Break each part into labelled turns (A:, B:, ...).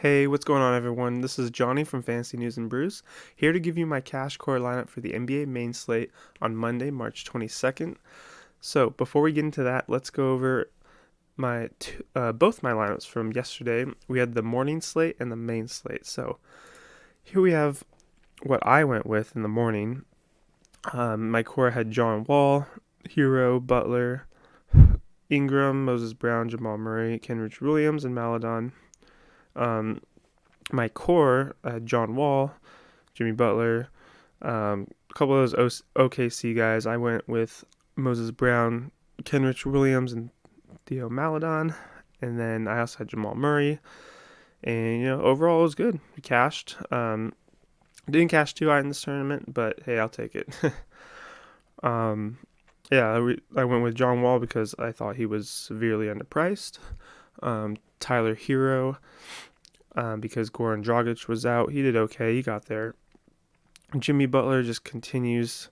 A: Hey, what's going on, everyone? This is Johnny from Fantasy News and Brews, here to give you my cash core lineup for the NBA main slate on Monday, March 22nd. So, before we get into that, let's go over both my lineups from yesterday. We had the morning slate and the main slate. So, here we have what I went with in the morning. My core had John Wall, Hero, Butler, Ingram, Moses Brown, Jamal Murray, Kenrich Williams, and Maladon. Um, my core, John Wall, Jimmy Butler, a couple of those OKC guys. I went with Moses Brown, Kenrich Williams, and Theo Maladon. And then I also had Jamal Murray. And, overall it was good. We cashed. Didn't cash too high in this tournament, but hey, I'll take it. um, I went with John Wall because I thought he was severely underpriced. Tyler Hero, because Goran Dragic was out. He did okay. He got there. Jimmy Butler just continues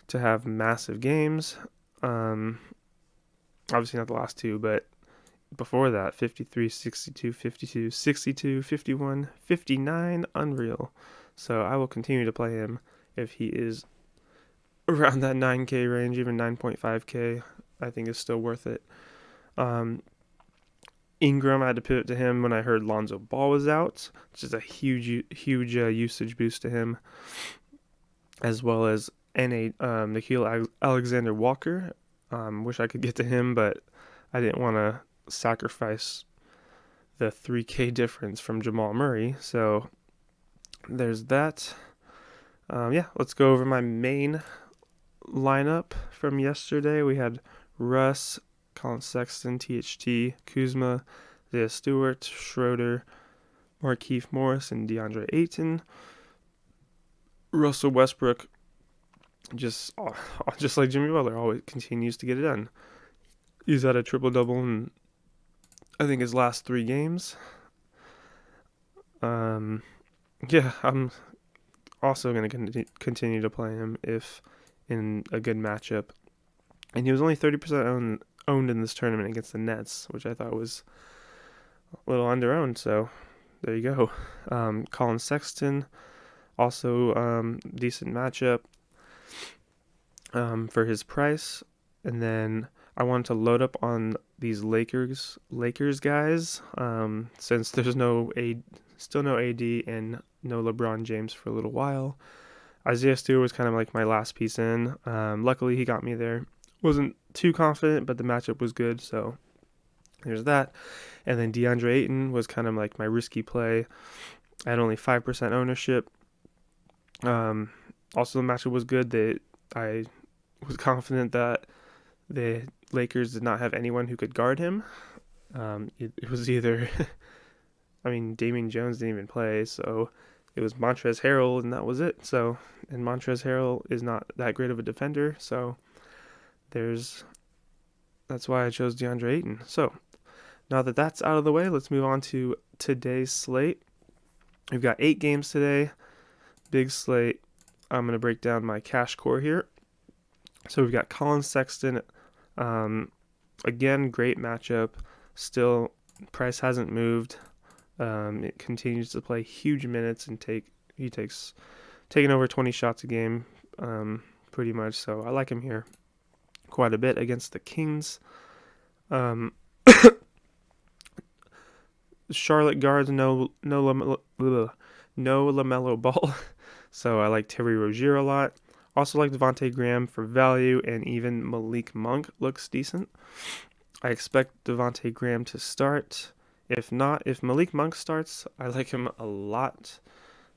A: to have massive games. Obviously not the last two, but before that, 53, 62, 52, 62, 51, 59, unreal. So I will continue to play him if he is around that 9K range, even 9.5K. I think is still worth it. Ingram, I had to pivot to him when I heard Lonzo Ball was out, which is a huge usage boost to him, as well as Nikhil Alexander Walker. Wish I could get to him, but I didn't want to sacrifice the 3K difference from Jamal Murray. So there's that. Let's go over my main lineup from yesterday. We had Russ, Colin Sexton, THT, Kuzma, Isaiah Stewart, Schroeder, Markieff Morris, and DeAndre Ayton. Russell Westbrook, just like Jimmy Butler, always continues to get it done. He's had a triple-double in, I think, his last 3 games. I'm also going to continue to play him if in a good matchup. And he was only 30% owned in this tournament against the Nets, which I thought was a little under-owned, so there you go. Colin Sexton, also decent matchup for his price. And then I wanted to load up on these Lakers guys, since there's still no AD and no LeBron James for a little while. Isaiah Stewart was kind of like my last piece in. Luckily, he got me there. Wasn't too confident, but the matchup was good, so there's that. And then DeAndre Ayton was kind of like my risky play. I had only 5% ownership. Also, the matchup was good. I was confident that the Lakers did not have anyone who could guard him. It was either, Damian Jones didn't even play, so it was Montrezl Harrell, and that was it. And Montrezl Harrell is not that great of a defender, so that's why I chose DeAndre Ayton. So now that that's out of the way, let's move on to today's slate. We've got 8 games today, big slate. I'm going to break down my cash core here. So we've got Colin Sexton. Again, great matchup. Still, price hasn't moved. It continues to play huge minutes and he takes taking over 20 shots a game, pretty much. So I like him here quite a bit against the Kings. Charlotte guards no LaMelo Ball, so I like Terry Rozier a lot. Also like Devontae Graham for value, and even Malik Monk looks decent. I expect Devontae Graham to start. If Malik Monk starts, I like him a lot.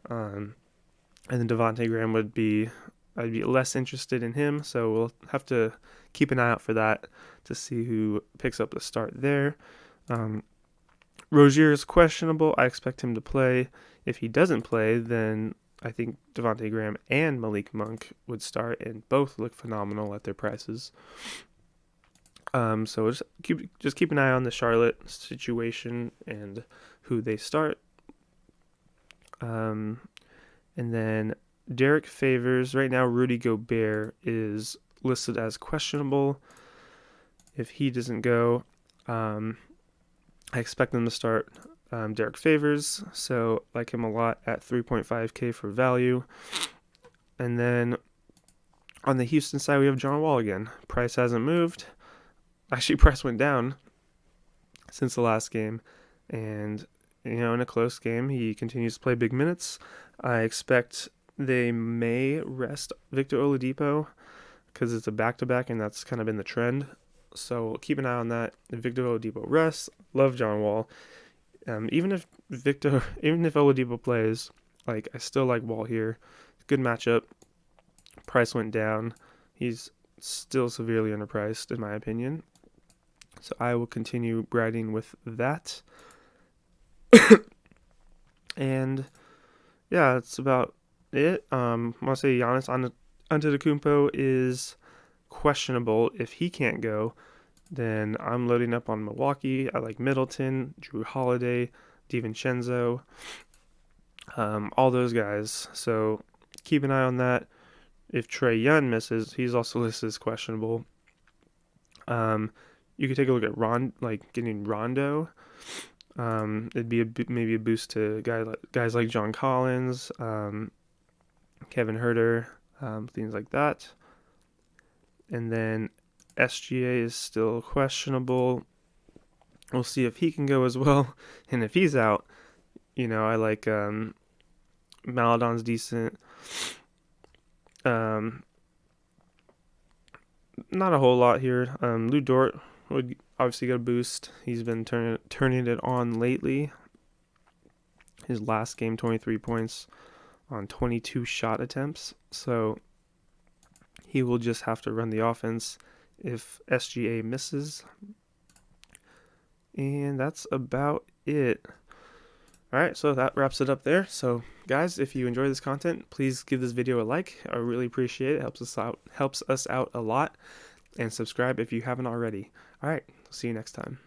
A: And then Devontae Graham I'd be less interested in him, so we'll have to keep an eye out for that to see who picks up the start there. Rozier is questionable. I expect him to play. If he doesn't play, then I think Devontae Graham and Malik Monk would start, and both look phenomenal at their prices. So just keep an eye on the Charlotte situation and who they start. And then Derek Favors, right now Rudy Gobert is listed as questionable. If he doesn't go, I expect them to start Derek Favors, so like him a lot at 3.5K for value. And then on the Houston side, we have John Wall again. Price hasn't moved. Actually, price went down since the last game. And, in a close game, he continues to play big minutes. I expect they may rest Victor Oladipo because it's a back-to-back, and that's kind of been the trend. So keep an eye on that. If Victor Oladipo rests, love John Wall. Even if Oladipo plays, I still like Wall here. Good matchup. Price went down. He's still severely underpriced in my opinion. So I will continue riding with that. And yeah, that's about it. I want to say Giannis Antetokounmpo is questionable. If he can't go, then I'm loading up on Milwaukee. I like Middleton, Drew Holiday, DiVincenzo, all those guys. So keep an eye on that. If Trae Young misses, he's also listed as questionable. You could take a look at getting Rondo. It'd be maybe a boost to guys like John Collins, Kevin Huerter, things like that. And then SGA is still questionable. We'll see if he can go as well. And if he's out, I like Maladon's decent. Not a whole lot here. Lou Dort would obviously get a boost. He's been turning it on lately. His last game, 23 points on 22 shot attempts. So he will just have to run the offense if SGA misses. And that's about it. All right, so that wraps it up there. So guys, if you enjoy this content, please give this video a like. I really appreciate it. Helps us out a lot. And subscribe if you haven't already. All right, see you next time.